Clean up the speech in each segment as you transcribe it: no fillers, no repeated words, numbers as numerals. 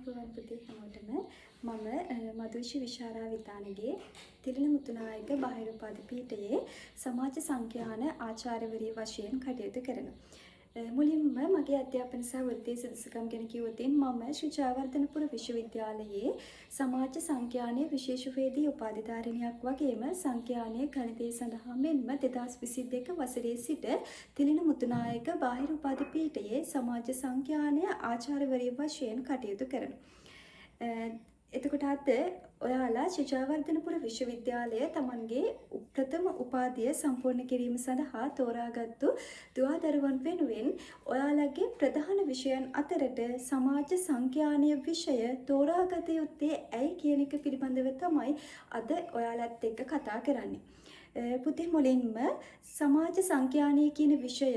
අයිබෝවන් පුතේ හැමෝටම මම මදුෂි විශාරා විතානගේ තිලින මුතුනායක බාහිර උපාධි පීඨයේ සමාජ සංඛ්‍යාන ආචාර්යවරිය වශයෙන් කටයුතු කරනවා. මුලින්ම මගේ අධ්‍යාපන සහ වෘත්තීය සුදුසුකම් ගැන කිව්වොත් මම ශ්‍රී ජයවර්ධනපුර විශ්වවිද්‍යාලයේ සමාජ සංඛ්‍යානයේ විශේෂවේදී උපාධිධාරිණියක් වගේම සංඛ්‍යානයේ ගණිතය සඳහා මෙන්ම 2022 වසරේ සිට තිලින මුතුනායක බාහිර උපාධි පීඨයේ සමාජ සංඛ්‍යානය ආචාර්යවරිය වශයෙන් කටයුතු කරනවා. එතකොට අද ඔයාලා ශ්‍රී ජයවර්ධනපුර විශ්වවිද්‍යාලය තමන්ගේ ප්‍රථම උපාධිය සම්පූර්ණ කිරීම සඳහා තෝරාගත්තු දුවදරුවන් වෙනුවෙන් ඔයාලගේ ප්‍රධාන විෂයන් අතරට සමාජ සංඛ්‍යානීය විෂය තෝරාගත යුත්තේ ඇයි කියන එක පිළිබඳව තමයි අද ඔයාලත් එක්ක කතා කරන්නේ. පුතේ මුලින්ම සමාජ සංඛ්‍යානීය කියන විෂය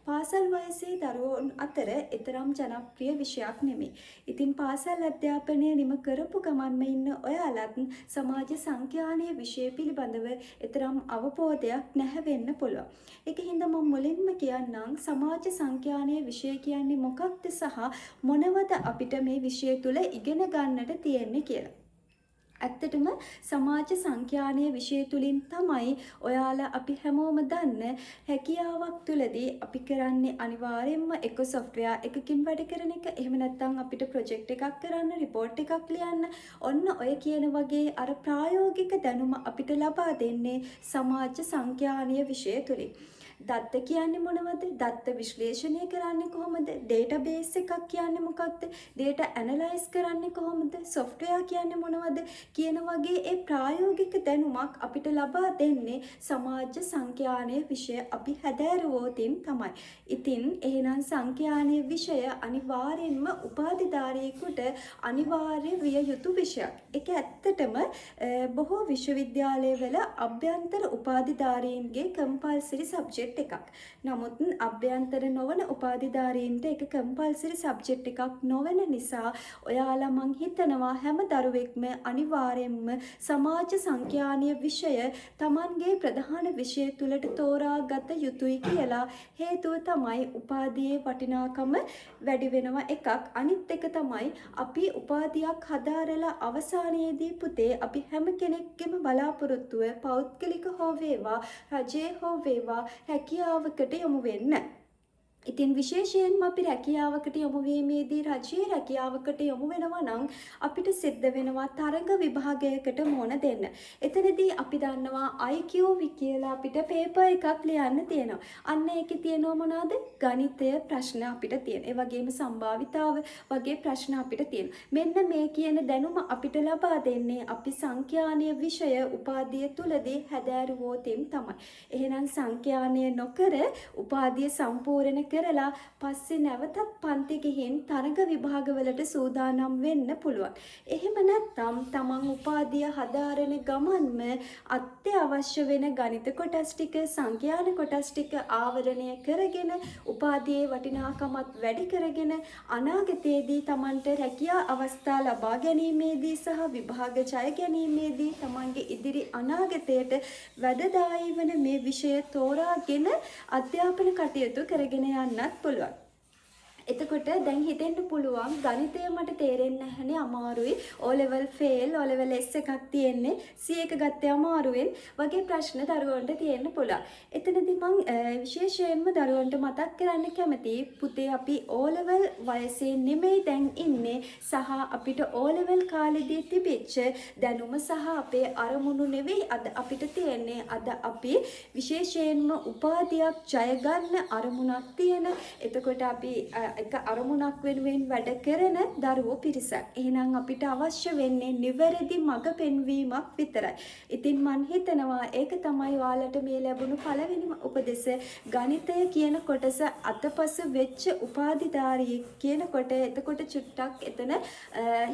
පාසල් වයසේ දරුවෝන් අතර එතරම් ජනප්‍රිය විෂයක් නෙමෙයි. ඉතින් පාසල් අධ්‍යාපනය නිම කරපු ගමන්ම ඉන්න ඔයාලත් සමාජ සංඛ්‍යානීය විෂය පිළිබඳව එතරම් අවබෝධයක් නැහැ වෙන්න පුළුවන්. ඒකින්ද මම මුලින්ම කියන්නම් සමාජ සංඛ්‍යානීය විෂය කියන්නේ මොකක්ද සහ මොනවද අපිට මේ විෂය තුල ඉගෙන ගන්නට තියෙන්නේ කියලා. ඇත්තටම සමාජ සංඛ්‍යානීය විෂය තුලින් තමයි ඔයාලා අපි හැමෝම දන්න හැකියාවක් තුලදී අපි කරන්නේ අනිවාර්යයෙන්ම එක සොෆ්ට්වෙයාර් එකකින් වැඩ කරන එක. එහෙම නැත්නම් අපිට ප්‍රොජෙක්ට් එකක් කරන්න, රිපෝට් එකක් ලියන්න, ඔන්න ඔය කියන වගේ අර ප්‍රායෝගික දැනුම අපිට ලබා දෙන්නේ සමාජ සංඛ්‍යානීය විෂය තුලින්. දත්ත කියන්නේ මොනවද? දත්ත විශ්ලේෂණය කරන්නේ කොහොමද? ඩේටාබේස් එකක් කියන්නේ මොකක්ද? ඩේටා ඇනලයිස් කරන්නේ කොහොමද? සොෆ්ට්වෙයාර් කියන්නේ මොනවද? කියන වගේ ඒ ප්‍රායෝගික දැනුමක් අපිට ලබා දෙන්නේ සමාජ සංඛ්‍යානීය විෂය අපි හැදෑරුවොතින් තමයි. ඉතින් එහෙනම් සංඛ්‍යානීය විෂය අනිවාර්යෙන්ම උපාධිධාරියෙකුට අනිවාර්ය විය යුතු විෂයක්. ඒක ඇත්තටම බොහෝ විශ්වවිද්‍යාලවල අභ්‍යන්තර උපාධිධාරීන්ගේ කම්පල්සරි සබ්ජෙක්ට් එකක්. නමුත් අභ්‍යන්තර නොවන උපාධිධාරීන්ට ඒක කම්පල්සරි සබ්ජෙක්ට් එකක් නොවන නිසා ඔයාලා මං හිතනවා හැම දරුවෙක්ම අනිවාර්යයෙන්ම සමාජ සංඛ්‍යානීය විෂය Tamanගේ ප්‍රධාන විෂය තුලට තෝරාගත යුතුයි කියලා. හේතුව තමයි උපාධියේ වටිනාකම වැඩි වෙනවා එකක්. අනිත් එක තමයි අපි උපාධියක් හදාරලා අවසානයේදී පුතේ අපි හැම කෙනෙක්ගේම බලාපොරොත්තුව පෞද්ගලික හෝ වේවා රජයේ හෝ වේවා හැකියාවකට යොමු වෙන්න. ඉතින් විශේෂයෙන්ම අපි රැකියාවකට යොමු වීමේදී රජයේ රැකියාවකට යොමු වෙනවා නම් අපිට සිද්ධ වෙනවා තරඟ විභාගයකට මුහුණ දෙන්න. එතනදී අපි දන්නවා IQ කියලා අපිට පේපර් එකක් ලියන්න තියෙනවා. අන්න ඒකේ තියෙනවා මොනවාද? ගණිතය ප්‍රශ්න අපිට තියෙන. ඒ වගේම සම්භාවිතාව වගේ ප්‍රශ්න අපිට තියෙනවා. මෙන්න මේ කියන දැනුම අපිට ලබා දෙන්නේ අපි සංඛ්‍යානීය විෂය උපාධිය තුලදී හැදෑරුවොතින් තමයි. එහෙනම් සංඛ්‍යානීය නොකර උපාධිය සම්පූර්ණ කරලා පස්සේ නැවතත් පන්ති ගිහින් තරඟ විභාගවලට සූදානම් වෙන්න පුළුවන්. එහෙම නැත්නම් තමන් උපාධිය හදාරන ගමන්ම අත්‍යවශ්‍ය වෙන ගණිත කොටස් ටික, සංඛ්‍යාන කොටස් ටික ආවරණය කරගෙන උපාධියේ වටිනාකමත් වැඩි කරගෙන අනාගතයේදී තමන්ට රැකියා අවස්ථා ලබා ගැනීමේදී සහ විභාග ජය ගැනීමේදී තමන්ගේ ඉදිරි අනාගතයට වැඩදායී වන මේ විෂය තෝරාගෙන අධ්‍යාපන කටයුතු කරගෙන යන්නත් පුළුවන්. එතකොට දැන් හිතෙන්න පුළුවන් ගණිතය මට තේරෙන්නේ නැහැනේ, අමාරුයි, O level fail, O level S එකක් තියෙන්නේ, C එක ගත්තේ අමාරුවෙන් වගේ ප්‍රශ්න දරුවන්ට තියෙන්න පුළුවන්. එතනදී මම විශේෂයෙන්ම දරුවන්ට මතක් කරන්න කැමතියි පුතේ අපි O level වයසේ නෙමෙයි දැන් ඉන්නේ සහ අපිට O level කාලෙදී තිබිච්ච දැනුම සහ අපේ අරමුණු නෙවෙයි අද අපිට තියෙන්නේ. අද අපි විශේෂයෙන්ම උපාධියක් ජය ගන්න අරමුණක් තියෙන. එතකොට අපි එක අරමුණක් වෙනුවෙන් වැඩ කරන දරුවෝ පිරිසක්. එහෙනම් අපිට අවශ්‍ය වෙන්නේ නිවැරදි මඟ පෙන්වීමක් විතරයි. ඉතින් මං හිතනවා ඒක තමයි ඔයාලට මේ ලැබුණු පළවෙනිම උපදෙස. ගණිතය කියන කොටස අතපස වෙච්ච උපාධිධාරී කියනකොට එතකොට චුට්ටක් එතන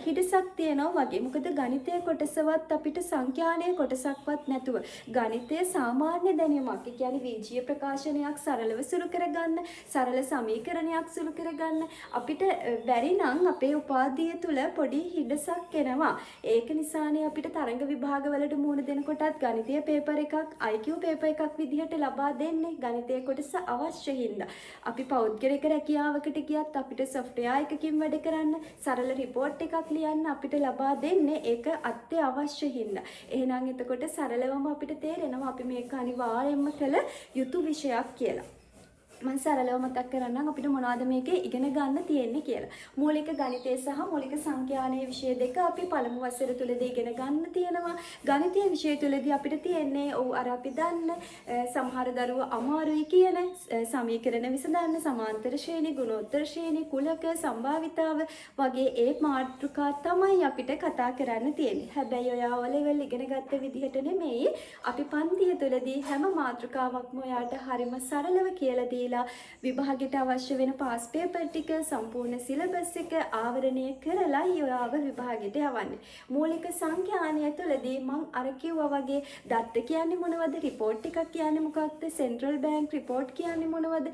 හිඩසක් තියෙනවා වගේ. මොකද ගණිතය කොටසවත් අපිට සංඛ්‍යානීය කොටසක්වත් නැතුව ගණිතය සාමාන්‍ය දැනුමක්. ඒ කියන්නේ වීජීය ප්‍රකාශනයක් සරලව සුළු කරගන්න, සරල සමීකරණයක් සුළු කරගන්න. අපිට බැරි නම් අපේ උපාධිය තුල පොඩි හිඩසක් එනවා. ඒක නිසානේ අපිට තරඟ විභාගවලට මුහුණ දෙනකොටත් ගණිතීය පේපර් එකක් IQ පේපර් එකක් විදිහට ලබා දෙන්නේ. ගණිතයේ කොටස අවශ්‍ය හින්දා. අපි පෞද්ගලික රැකියාවකට ගියත් අපිට software එකකින් වැඩ කරන්න සරල report එකක් ලියන්න අපිට ලබා දෙන්නේ ඒක අත්‍යවශ්‍ය හින්දා. එහෙනම් එතකොට සරලවම අපිට තේරෙනවා අපි මේක අනිවාර්යයෙන්ම කළ යුතු විෂයක් කියලා. මම සරලව මතක් කරන්නම් අපිට මොනවද මේකේ ඉගෙන ගන්න තියෙන්නේ කියලා. මූලික ගණිතය සහ මූලික සංඛ්‍යානයේ විෂය දෙක අපි පළමු වසර තුලදී ඉගෙන ගන්න තියෙනවා. ගණිතීය විෂය තුලදී අපිට තියෙන්නේ අර අපි දන්න සමහර දරුවෝ අමාරුයි කියන සමීකරණ විසඳන්න, සමාන්තර ශ්‍රේණි, ගුණෝත්තර ශ්‍රේණි, කුලක, සම්භාවිතාව වගේ ඒ මාතෘකා තමයි අපිට කතා කරන්න තියෙන්නේ. හැබැයි ඔයා O level ඉගෙන ගත්ත විදිහට නෙමෙයි අපි පන්තිය තුලදී හැම මාතෘකාවක්ම ඔයාට හරිම සරලව කියලා දීලා විභාගයට අවශ්‍ය වෙන පාස් පේපර් ටික සම්පූර්ණ සිලබස් එක ආවරණය කරලා ඔයාව විභාගයට යවන්නේ. මූලික සංඛ්‍යානය තුළදී මම අර කිව්වා වගේ දත්ත කියන්නේ මොනවද, රිපෝට් එකක් කියන්නේ මොකක්ද, සෙන්ට්‍රල් බැංක් රිපෝට් කියන්නේ මොනවද,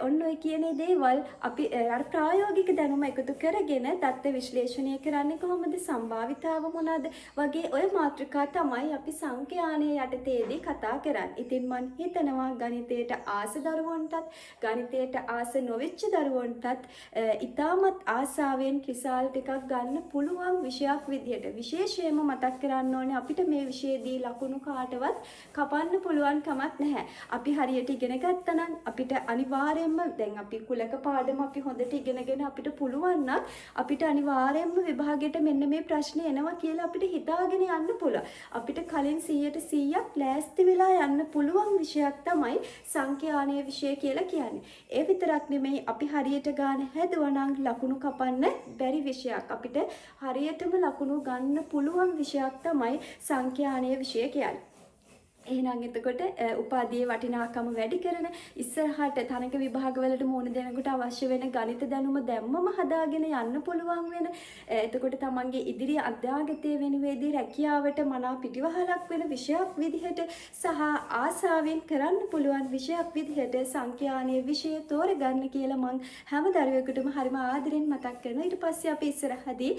ඔන්න ඔය කියන දේවල් අපි අර ප්‍රායෝගික දැනුම එකතු කරගෙන දත්ත විශ්ලේෂණය කරන්නේ කොහොමද, සම්භාවිතාව මොනවාද වගේ ඔය මාතෘකා තමයි අපි සංඛ්‍යානයේ යටතේදී කතා කරන්නේ. ඉතින් මම හිතනවා ගණිතයට ආස දරුවන්ටත් ගණිතයට ආස නොවෙච්ච දරුවන්ටත් ඉතාමත් ආසාවෙන් රිසල්ට් එකක් ගන්න පුළුවන් විෂයක් විදියට විශේෂයෙන්ම මතක් කරන්න ඕනේ අපිට මේ විෂයේදී ලකුණු කාටවත් කපන්න පුළුවන් කමක් නැහැ. අපි හරියට ඉගෙන ගත්තා නම් අපිට අනිවාර්යයෙන්ම දැන් අපි කුලක පාඩම අපි හොඳට ඉගෙනගෙන අපිට පුළුවන් නම් අපිට අනිවාර්යයෙන්ම විභාගයට මෙන්න මේ ප්‍රශ්නේ එනවා කියලා අපිට හිතාගෙන යන්න පුළුවන්. අපිට කලින් 100% ලෑස්ති වෙලා යන්න පුළුවන් විෂයක් තමයි සංඛ්‍යානයේ විෂය කියලා කියන්නේ. ඒ විතරක් නෙමෙයි අපි හරියට ගාන හැදුවා නම් ලකුණු කපන්න බැරි විෂයක්. අපිට හරියටම ලකුණු ගන්න පුළුවන් විෂයක් තමයි සංඛ්‍යානයේ විෂය කියන්නේ. එහෙනම් එතකොට උපාධියේ වටිනාකම වැඩි කරන ඉස්සරහට තරඟ විභාගවලට මුහුණ දෙනකොට අවශ්‍ය වෙන ගණිත දැනුම දැම්මම හදාගෙන යන්න පුළුවන් වෙන එතකොට තමන්ගේ ඉදිරි අධ්‍යාගතයේ වෙනුවේදී රැකියාවට මනා පිටිවහලක් වෙන විෂයක් විදිහට සහ ආසාවෙන් කරන්න පුළුවන් විෂයක් විදිහට සංඛ්‍යානයේ විෂය තෝරගන්න කියලා මම හැම දරුවෙකුටම හරිම ආදරෙන් මතක් කරනවා. ඊට පස්සේ අපි ඉස්සරහදී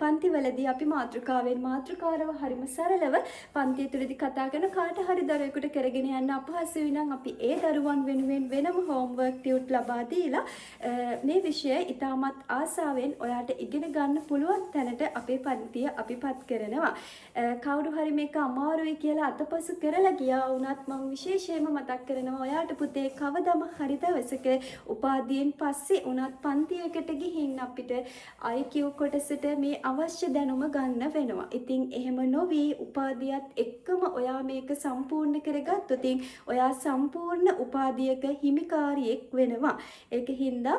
පන්තිවලදී අපි මාතෘකාරව හරිම සරලව පන්තිය තුළදී කතා කරන කාට හරි දරුවෙකුට කරගෙන යන්න අපහසු වෙනම් අපි ඒ දරුවන් වෙනුවෙන් වෙනම හෝම්වර්ක් ටියුට් ලබා දීලා මේ විෂය ඉතාමත් ආසාවෙන් ඔයාට ඉගෙන ගන්න පුළුවන් තැනට අපේ පන්තිය අපිපත් කරනවා. කවුරු හරි මේක අමාරුයි කියලා අතපසු කරලා ගියා වුණත් මම විශේෂයෙන්ම මතක් කරනවා ඔයාට පුතේ කවදම හරි දවසක උපාධියෙන් පස්සේ උනත් පන්තියකට ගිහින් අපිට IQ කොටසට මේ අවශ්‍ය දැනුම ගන්න වෙනවා. ඉතින් එහෙම නොවි උපාධියත් එක්කම ඔයා මේක සම්පූර්ණ කරගත්තොත් ඔයා සම්පූර්ණ උපාධියක හිමිකාරියෙක් වෙනවා. ඒක හින්දා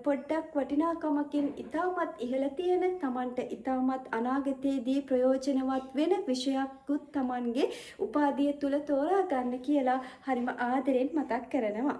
පොඩ්ඩක් වටිනාකමකින් ඉතාමත් ඉහළ තියෙන තමන්ට ඉතාමත් අනාගතයේදී ප්‍රයෝජනවත් වෙන විෂයක්කුත් තමන්ගේ උපාධිය තුල තෝරා ගන්න කියලා හරිම ආදරෙන් මතක් කරනවා.